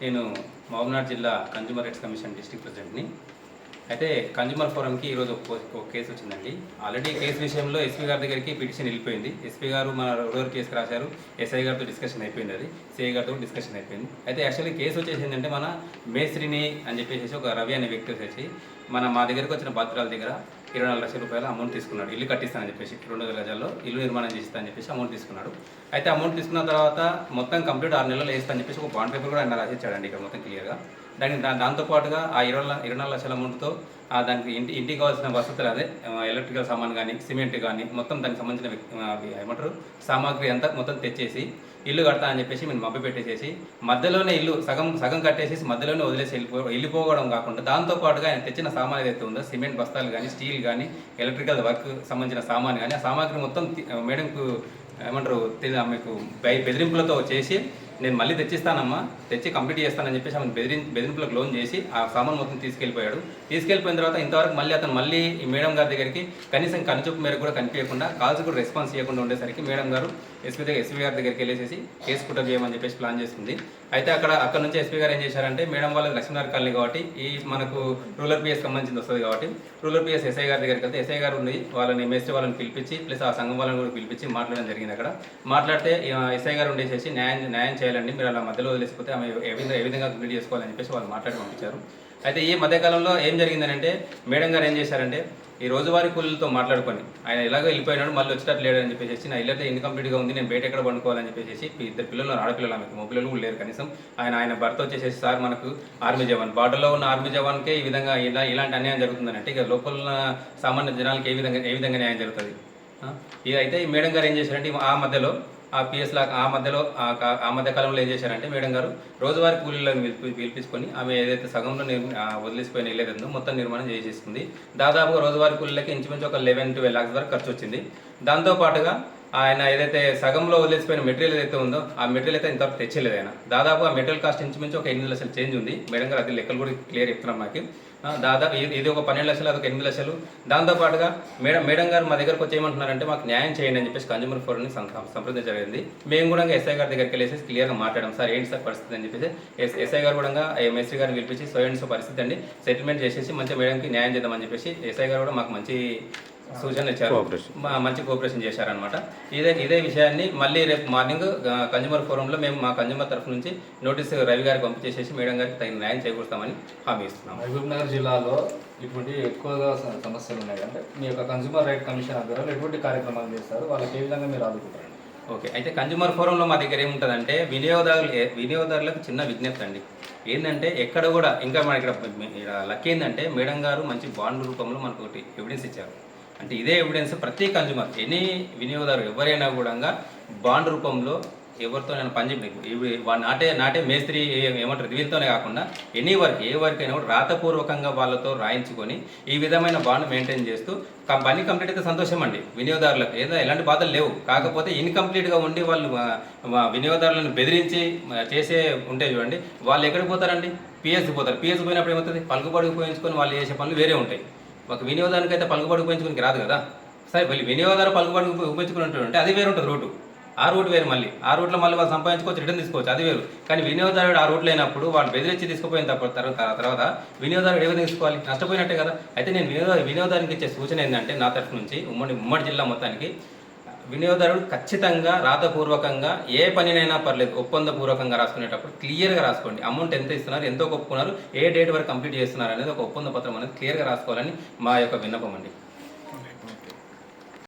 నేను మహబూబ్నగర్ జిల్లా consumer rights commission district ప్రెసిడెంట్ని. అయితే కన్జ్యూమర్ ఫోరంకి ఈరోజు ఒక కేసు వచ్చిందండి. ఆల్రెడీ కేసు విషయంలో ఎస్పీ గారి దగ్గరికి పిటిషన్ వెళ్ళిపోయింది. ఎస్పీ గారు మన రూరల్ కేసు రాశారు. ఎస్ఐ గారితో డిస్కషన్ అయిపోయింది, అది సిఐ గారితో డిస్కషన్ అయిపోయింది. అయితే యాక్చువల్లీ కేసు వచ్చేసి ఏంటంటే మన మేస్త్రిని అని చెప్పేసి ఒక రవి అనే వ్యక్తి వచ్చేసి మా దగ్గరికి వచ్చిన బాధితురాల దగ్గర 24 లక్షల రూపాయల అమౌంట్ తీసుకున్నాడు. ఇల్లు కట్టిస్తానని చెప్పేసి 200 గజాల్లో ఇల్లు నిర్మాణం చేస్తానని చెప్పేసి అమౌంట్ తీసుకున్నాడు. అయితే అమౌంట్ తీసుకున్న తర్వాత మొత్తం కంప్లీట్ 6 నెలలు వేస్తానని చెప్పేసి ఒక బాండ్ పేపర్ కూడా ఆయన రాసిచ్చాడండి ఇక్కడ మొత్తం క్లియర్గా. దాంతోపాటుగా ఆ 24 లక్షల అమౌంట్తో దానికి ఇంటికి కావాల్సిన వసతులు, అదే ఎలక్ట్రికల్ సామాన్ కానీ సిమెంట్ కానీ మొత్తం దానికి సంబంధించిన ఏమంటారు సామాగ్రి అంతా మొత్తం తెచ్చేసి ఇల్లు కడతా అని చెప్పేసి మేము మబ్బి పెట్టేసేసి మధ్యలోనే ఇల్లు సగం కట్టేసేసి మధ్యలోనే వదిలేసి వెళ్ళిపోవడం కాకుండా దాంతోపాటుగా ఆయన తెచ్చిన సామాన్ ఏదైతే ఉందో సిమెంట్ బస్తాలు కానీ స్టీల్ కానీ ఎలక్ట్రికల్ వర్క్ సంబంధించిన సామాన్ కానీ ఆ సామాగ్రి మొత్తం మేడంకు ఏమంటారు మీకు బెదిరింపులతో చేసి నేను మళ్ళీ తెచ్చిస్తానమ్మా, తెచ్చి కంప్లీట్ చేస్తానని చెప్పేసి ఆమెను బెదిరింపులకు లోన్ చేసి ఆ సామాన్ మొత్తం తీసుకెళ్ళిపోయిన తర్వాత ఇంతవరకు మళ్ళీ ఈ మేడం గారి దగ్గరికి కనీసం కనుచూపు మేరకు కూడా కనిపించకుండా కాల్స్ కూడా రెస్పాన్స్ చేయకుండా ఉండేసరికి మేడం గారు ఎస్పీ గారి దగ్గరికి వెళ్ళేసి కేసు కుట్ర చేయమని చెప్పేసి ప్లాన్ చేస్తుంది. అయితే అక్కడ నుంచి ఎస్పీ గారు ఏం చేశారంటే మేడం వాళ్ళకి లక్ష్మీనగర్ కాలనీ కాబట్టి ఈ మనకు రూరల్ పిఎస్ సంబంధించి వస్తుంది కాబట్టి రూరల్ పిఎస్ ఎస్ఐ గారి దగ్గరికి వెళ్తే ఎస్ఐ గారు ఉంది వాళ్ళని మేస్త్రి వాళ్ళని పిలిపించి ప్లస్ ఆ సంఘం వాళ్ళని కూడా పిలిపించి మాట్లాడడం జరిగింది. అక్కడ మాట్లాడితే ఎస్ఐ గారు ఉండేసేసి న్యాయం చేయాలండి, మీరు అలా మధ్యలో వదిలేసిపోతే ఆమె ఏ విధంగా కంప్లీట్ చేసుకోవాలని చెప్పేసి వాళ్ళు మాట్లాడి పంపించారు. అయితే ఈ మధ్యకాలంలో ఏం జరిగిందనంటే మేడం గారు ఏం చేశారంటే ఈ రోజువారీ కూలీలతో మాట్లాడుకొని ఆయన ఎలాగో వెళ్ళిపోయినాడు మళ్ళీ వచ్చేటట్టు లేడని చెప్పేసి నా ఇల్లు అయితే ఇన్కంప్లీట్గా ఉంది, నేను బయట ఎక్కడ పండుకోవాలని చెప్పేసి 2 పిల్లలు ఆడపిల్లలు ఆమెకు మగ పిల్లలు కూడా లేరు కనీసం. ఆయన భర్త వచ్చేసేసి సార్ మనకు ఆర్మీ జవాన్ బార్డర్లో ఉన్న ఆర్మీ జవాన్కే ఈ విధంగా ఇలాంటి అన్యాయం జరుగుతుందని అంటే ఇక లోపల సామాన్య జనాలకి ఏ విధంగా న్యాయం జరుగుతుంది. ఇది అయితే ఈ మేడం గారు ఏం చేశారంటే ఆ మధ్యలో ఆ పిఎస్ లా ఆ మధ్య కాలంలో ఏం చేశారంటే మేడం గారు రోజువారీ కూలీలను పిలిపించుకొని ఆమె ఏదైతే సగంలో వదిలేసిపోయిన ఇల్లు ఏదో మొత్తం నిర్మాణం చేసేసుకుంది. దాదాపుగా రోజువారీ కూలీలకి ఇంచుమించు ఒక 11-12 lakhs వరకు ఖర్చు వచ్చింది. దాంతోపాటుగా ఆయన ఏదైతే సగంలో వదిలేసిపోయిన మెటీరియల్ ఏదైతే ఉందో ఆ మెటీరియల్ అయితే ఇంతవరకు తెచ్చలేదు. ఆయన దాదాపు ఆ మెటీరియల్ కాస్ట్ ఇంచుమించు ఒక 8 లక్షలు చేంజ్ ఉంది. మేడం గారు అది లెక్కలు కూడా క్లియర్ చెప్తున్నాం నాకు. దాదాపు ఇది ఒక 12 లక్షలు, అదొక 8 లక్షలు. దాంతోపాటుగా మేడం గారు మా దగ్గరకు వచ్చి ఏమంటున్నారంటే మాకు న్యాయం చేయండి అని చెప్పేసి కన్జ్యూమర్ ఫోరంని సంప్రదించడం జరిగింది. మేము కూడా ఎస్ఐ గారి దగ్గరికి వెళ్ళేసి క్లియర్గా మాట్లాడాం, సార్ ఏంటి సార్ పరిస్థితి అని చెప్పేసి. ఎస్ఐ గారు కూడా మేస్త్రి గారిని పిలిపించి సో పరిస్థితి అండి సెటిల్మెంట్ చేసేసి మంచిగా మేడంకి న్యాయం చేద్దామని చెప్పేసి ఎస్ఐ గారు కూడా మాకు మంచి సూచనలు ఇచ్చారు, మంచి కోఆపరేషన్ చేశారనమాట. ఇదే విషయాన్ని మళ్ళీ రేపు మార్నింగ్ కన్జ్యూమర్ ఫోరంలో మేము మా కన్జ్యూమర్ తరఫు నుంచి నోటీస్ రవి గారికి పంపించేసేసి మేడం గారికి తగిన న్యాయం చేకూరుస్తామని హామీ ఇస్తున్నాం. మహబూబ్నగర్ జిల్లాలో ఇటువంటి ఎక్కువగా సమస్యలు ఉన్నాయి అంటే మీ యొక్క కన్జ్యూమర్ రైట్ కమిషన్ ఆధ్వర్యంలో ఎటువంటి కార్యక్రమాలు చేస్తారు, వాళ్ళకి ఏ విధంగా మీరు ఆదుకుంటారండి? ఓకే, అయితే కన్జ్యూమర్ ఫోరంలో మా దగ్గర ఏముంటుందంటే వినియోగదారులకు చిన్న విజ్ఞప్తి అండి. ఏంటంటే ఎక్కడ కూడా ఇంకా మన ఇక్కడ లక్ ఏంటంటే మేడం గారు మంచి బాండ్ రూపంలో మనకు ఒకటి ఎవిడెన్స్ ఇచ్చారు. అంటే ఇదే ఎవిడెన్స్ ప్రతి కన్జ్యూమర్ ఎనీ వినియోగదారు ఎవరైనా కూడా బాండ్ రూపంలో ఎవరితో నేను నాటే మేస్త్రి ఏమంటారు వీళ్ళతోనే కాకుండా ఏ వర్క్ అయినా కూడా రాతపూర్వకంగా వాళ్ళతో రాయించుకొని ఈ విధమైన బాండ్ మెయింటైన్ చేస్తూ పని కంప్లీట్ అయితే సంతోషం అండి. వినియోగదారులకు ఎలాంటి బాధలు లేవు. కాకపోతే ఇన్కంప్లీట్గా ఉండి వాళ్ళు వినియోగదారులను బెదిరించి చేసే ఉంటే చూడండి, వాళ్ళు ఎక్కడికి పోతారండి? పిఎస్కి పోతారు. పిఎస్కి పోయినప్పుడు ఏమవుతుంది? పలుకుబడి ఉపయోగించుకొని వాళ్ళు చేసే పనులు వేరే ఉంటాయి. ఒక వినియోగదానికి అయితే పలుకుబడి ఉపయోగించుకుని రాదు కదా. సరే మళ్ళీ వినియోగదారు పలుకుబడి ఉపయోగించుకుని అది వేరు ఉంటుంది రూటు, ఆ రూట్ వేరు. ఆ రూట్లో మళ్ళీ వాళ్ళు సంపాదించుకోవచ్చు, రిటర్న్ తీసుకోవచ్చు, అది వేరు. కానీ వినియోగదారుడు ఆ రూట్ లేనప్పుడు వాళ్ళు బెదిరించి తీసుకుపోయిన తర్వాత వినియోగదారుడు ఏ విధంగా తీసుకోవాలి? నష్టపోయినట్టే కదా. అయితే నేను వినియోగదారునికి ఇచ్చే సూచన ఏంటంటే నా తరఫు నుంచి ఉమ్మడి జిల్లా మొత్తానికి వినియోగదారుడు ఖచ్చితంగా రాతపూర్వకంగా ఏ పనినైనా పర్లేదు ఒప్పందపూర్వకంగా రాసుకునేటప్పుడు క్లియర్గా రాసుకోండి. అమౌంట్ ఎంత ఇస్తున్నారు, ఎంతో ఒప్పుకున్నారు, ఏ డేట్ వరకు కంప్లీట్ చేస్తున్నారు అనేది ఒక ఒప్పంద పత్రం అనేది క్లియర్గా రాసుకోవాలని మా యొక్క విన్నపం అండి.